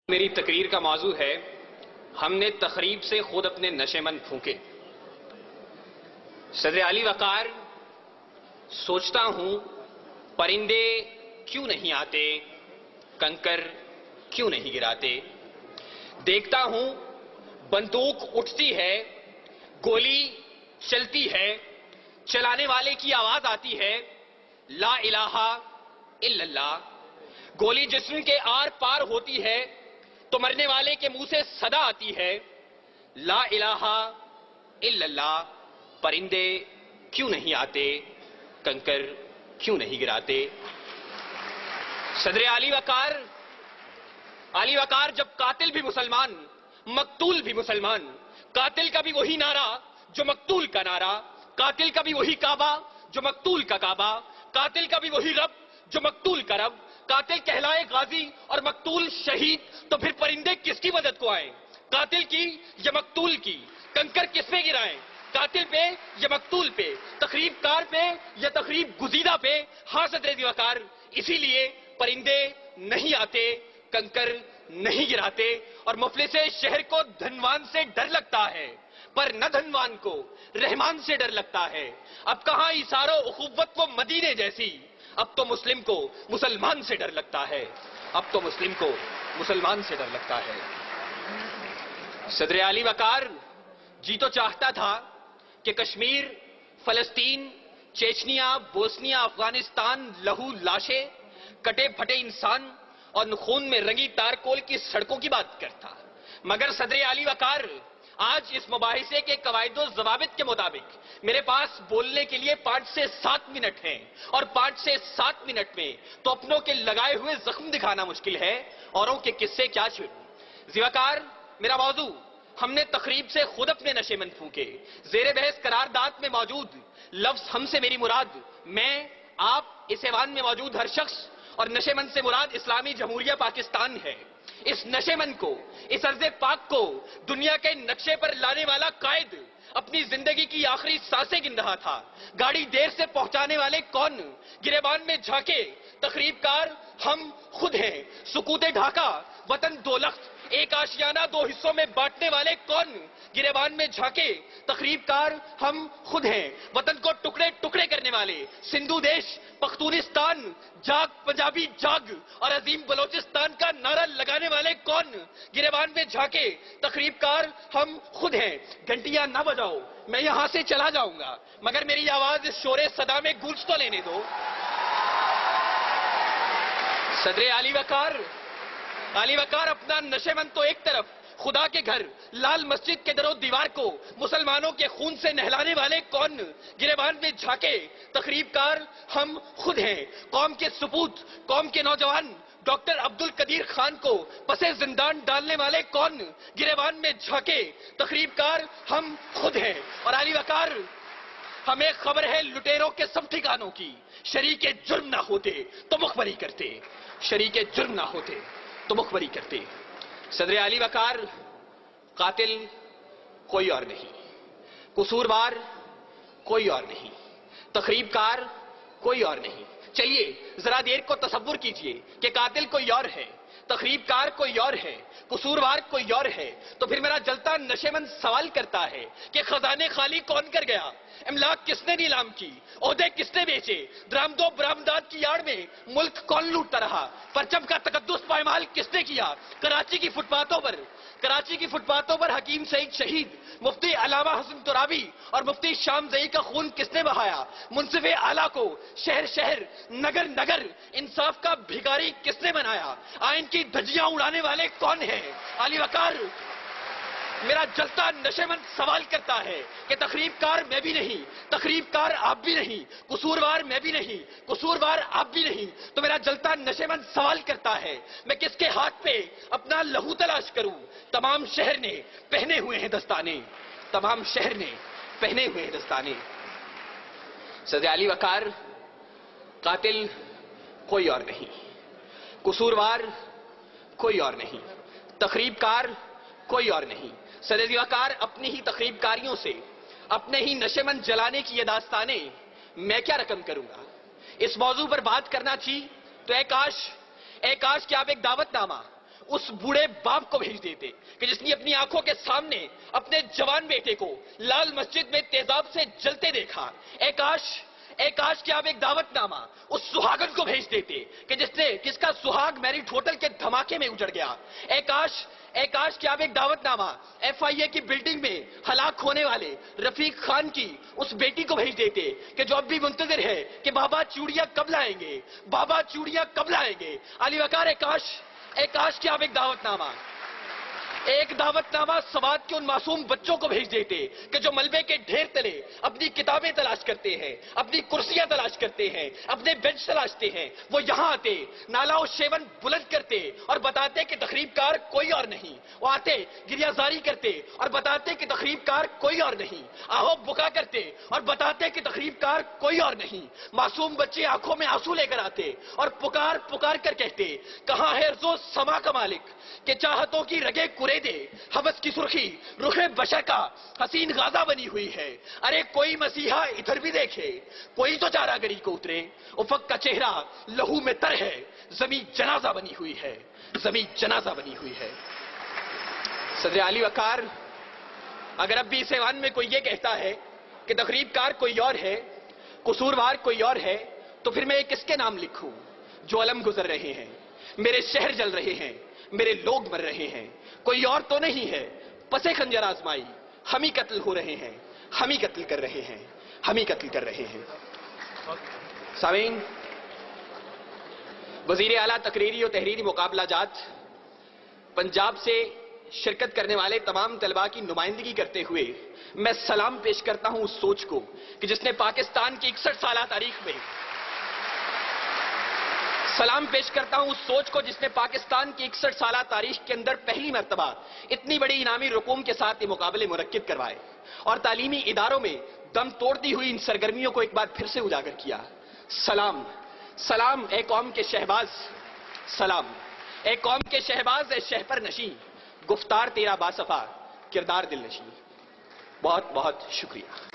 میری تقریر کا موضوع ہے ہم نے تخریب سے خود اپنے نشے من پھونکے۔ صدر علی وقار، سوچتا ہوں پرندے کیوں نہیں آتے، کنکر کیوں نہیں گراتے۔ دیکھتا ہوں بندوق اٹھتی ہے، گولی چلتی ہے، چلانے والے کی آواز آتی ہے لا الہ الا اللہ۔ گولی جسم کے آر پار ہوتی ہے تو مرنے والے کے منہ سے صدا آتی ہے لا الہ الا اللہ۔ پرندے کیوں نہیں آتے، کنکر کیوں نہیں گراتے۔ صدر علی وقار جب قاتل بھی مسلمان، مقتول بھی مسلمان، قاتل کا بھی وہی نعرہ جو مقتول کا نعرہ، قاتل کا بھی وہی کعبہ جو مقتول کا کعبہ، قاتل کا بھی وہی رب جو مقتول کا رب، قاتل کہلائے غازی اور مقتول شہید، تو پھر پرندے کس کی مدد کو آئیں، قاتل کی یا مقتول کی؟ کنکر کس پہ گرائیں، قاتل پہ یا مقتول پہ، تخریب کار پہ یا تخریب گزیدہ پہ؟ ہاں صدر وقار، اسی لیے پرندے نہیں آتے، کنکر نہیں گراتے، اور مفلس شہر کو دھنوان سے ڈر لگتا ہے پر نہ دھنوان کو رحمان سے ڈر لگتا ہے۔ اب کہاں ایثار و اخوت و مدینے جیسی، اب تو مسلم کو مسلمان سے ڈر لگتا ہے، اب تو مسلم کو مسلمان سے ڈر لگتا ہے۔ صدر علی وقار جی تو چاہتا تھا کہ کشمیر، فلسطین، چیچنیا، بوسنیا، افغانستان، لہو لاشیں، کٹے پھٹے انسان اور خون میں رنگی تارکول کی سڑکوں کی بات کرتا، مگر صدر علی وقار آج اس مباحثے کے قواعد و ضوابط کے مطابق میرے پاس بولنے کے لیے 5 سے 7 منٹ ہیں، اور 5 سے 7 منٹ میں تو اپنوں کے لگائے ہوئے زخم دکھانا مشکل ہے، اوروں کے قصے کیا چھوڑوں۔ وقار، میرا موضوع ہم نے تخریب سے خود اپنے نشے من پھونکے۔ زیر بحث قرارداد میں موجود لفظ ہم سے میری مراد میں، آپ، اس ایوان میں موجود ہر شخص، اور نشے من سے مراد اسلامی جمہوریہ پاکستان ہے۔ اس نشے من کو، اس ارض پاک کو دنیا کے نقشے پر لانے والا قائد اپنی زندگی کی آخری سانسیں گن رہا تھا۔ گاڑی دیر سے پہنچانے والے کون، گریبان میں جھانکے تخریب کار ہم خود ہیں۔ سکوت ڈھاکہ وطن دو لخت، ایک آشیانہ 2 حصوں میں بانٹنے والے کون، گریبان میں جھانکے تخریب کار ہم خود ہیں۔ وطن کو ٹکڑے ٹکڑے کرنے والے سندھو دیش، پختونستان، جاگ پنجابی جاگ اور عظیم بلوچستان کا نعرہ لگانے والے کون، گریبان میں جھانکے تخریب کار ہم خود ہیں۔ گھنٹیاں نہ بجاؤ، میں یہاں سے چلا جاؤں گا، مگر میری آواز اس شور صدا میں گونج تو لینے دو۔ صدر علی وقار اپنا نشے من تو ایک طرف، خدا کے گھر لال مسجد کے در و دیوار کو مسلمانوں کے خون سے نہلانے والے کون، گریبان میں جھانکے تخریب کار ہم خود ہیں۔ قوم کے سپوت، قوم کے نوجوان ڈاکٹر عبد القدیر خان کو پسے زندان ڈالنے والے کون، گریبان میں جھانکے تخریب کار ہم خود ہیں۔ اور علی وقار، ہمیں خبر ہے لٹیروں کے سب ٹھکانوں کی، شریک جرم نہ ہوتے تو مخبری کرتے، شریک جرم نہ ہوتے تو مخبری کرتے۔ صدر علی وقار، قاتل کوئی اور نہیں، قصوروار کوئی اور نہیں، تخریب کار کوئی اور نہیں۔ چلیے ذرا دیر کو تصور کیجئے کہ قاتل کوئی اور ہے، تخریب کار کوئی اور ہے، قصوروار کوئی اور ہے، تو پھر میرا جلتا نشے من سوال کرتا ہے کہ خزانے خالی کون کر گیا، املاک کس نے نیلام کی، عہدے کس نے بیچے، درآمد و برآمدات کی آڑ میں ملک کون لوٹتا رہا، پرچم کا تقدس پائمال کس نے کیا، کراچی کی فٹ پاتھوں پر حکیم سعید شہید، مفتی علامہ حسن ترابی اور مفتی شام زئی کا خون کس نے بہایا، منصف اعلیٰ کو شہر شہر نگر نگر انصاف کا بھیکاری کس نے بنایا، آئین کی دھجیاں اڑانے والے کون ہیں؟ علی وقار، میرا جلتا نشے من سوال کرتا ہے کہ تخریب کار میں بھی نہیں، تخریب کار آپ بھی نہیں، قصوروار میں بھی نہیں، قصوروار آپ بھی نہیں، تو میرا جلتا نشے من سوال کرتا ہے میں کس کے ہاتھ پہ اپنا لہو تلاش کروں؟ تمام شہر نے پہنے ہوئے ہیں دستانے، تمام شہر نے پہنے ہوئے ہیں دستانے۔ صدر علی وقار، قاتل کوئی اور نہیں، قصوروار کوئی اور نہیں، تخریب کار کوئی اور نہیں۔ صدر وقار، اپنی ہی تخریب کاریوں سے، اپنے ہی نشے من جلانے کی یہ داستانیں میں کیا رقم کروں گا؟ اس موضوع پر بات کرنا تھی تو اے کاش کہ آپ ایک دعوت نامہ اس بوڑھے باپ کو بھیج دیتے کہ جس نے اپنی آنکھوں کے سامنے اپنے جوان بیٹے کو لال مسجد میں تیزاب سے جلتے دیکھا. اے کاش کہ آپ ایک دعوت نامہ اس سہاگن کو بھیج دیتے کہ جس کا سہاگ میرٹ ہوٹل کے دھماکے میں اجڑ گیا. اے کاش کہ آپ ایک دعوت نامہ FIA کی بلڈنگ میں ہلاک ہونے والے رفیق خان کی اس بیٹی کو بھیج دیتے کہ جو اب بھی منتظر ہے کہ بابا چوڑیاں کب لائیں گے, بابا چوڑیاں کب لائیں گے. علی وقار, اے کاش کہ آپ ایک دعوت نامہ سوات کے ان معصوم بچوں کو بھیج دیتے کہ جو ملبے کے ڈھیر تلے اپنی کتابیں تلاش کرتے ہیں, اپنی کرسیاں تلاش کرتے ہیں, اپنے بینچ تلاشتے ہیں. وہ یہاں آتے, نالا و شیون بلند کرتے اور بتاتے کہ تخریب کار کوئی اور نہیں. وہ آتے, گریازاری کرتے اور بتاتے کہ تخریب کار کوئی اور نہیں. آہو بکا کرتے اور بتاتے کہ تخریب کار کوئی اور نہیں. معصوم بچے آنکھوں میں آنسو لے کر آتے اور پکار کر کہتے, کہاں ہے ارض و سما کا مالک کہ چاہتوں کی رگے کرے دے, حوث کی سرخی رخ بشر کا حسین غازہ بنی ہوئی ہے. ارے کوئی مسیحا ادھر بھی دیکھے, کوئی تو چارہ گری کو اترے. افق کا چہرہ لہو میں تر ہے, زمین جنازہ بنی ہوئی ہے, زمین جنازہ بنی ہوئی ہے. صدر علی وقار, اگر اب بھی اس ایوان میں کوئی یہ کہتا ہے کہ تخریب کار کوئی اور ہے, قصوروار کوئی اور ہے, تو پھر میں کس کے نام لکھوں؟ جو علم گزر رہے ہیں, میرے شہر جل رہے ہیں, میرے لوگ مر رہے ہیں. کوئی اور تو نہیں ہے. پسے خنجر آزمائی ہم ہی قتل ہو رہے ہیں, ہم ہی قتل کر رہے ہیں, ہم ہی قتل کر رہے ہیں. سامعین, وزیر اعلیٰ تقریری و تحریری مقابلہ جات پنجاب سے شرکت کرنے والے تمام طلباء کی نمائندگی کرتے ہوئے میں سلام پیش کرتا ہوں اس سوچ کو کہ جس نے پاکستان کی 61 سالہ تاریخ میں سلام پیش کرتا ہوں اس سوچ کو جس نے پاکستان کی 61 سالہ تاریخ کے اندر پہلی مرتبہ اتنی بڑی انعامی رقوم کے ساتھ یہ مقابلے منعقد کروائے اور تعلیمی اداروں میں دم توڑتی ہوئی ان سرگرمیوں کو ایک بار پھر سے اجاگر کیا. سلام اے قوم کے شہباز, سلام اے قوم کے شہباز, اے شہپر نشین, گفتار تیرا باصفا, کردار دل نشین. بہت بہت شکریہ.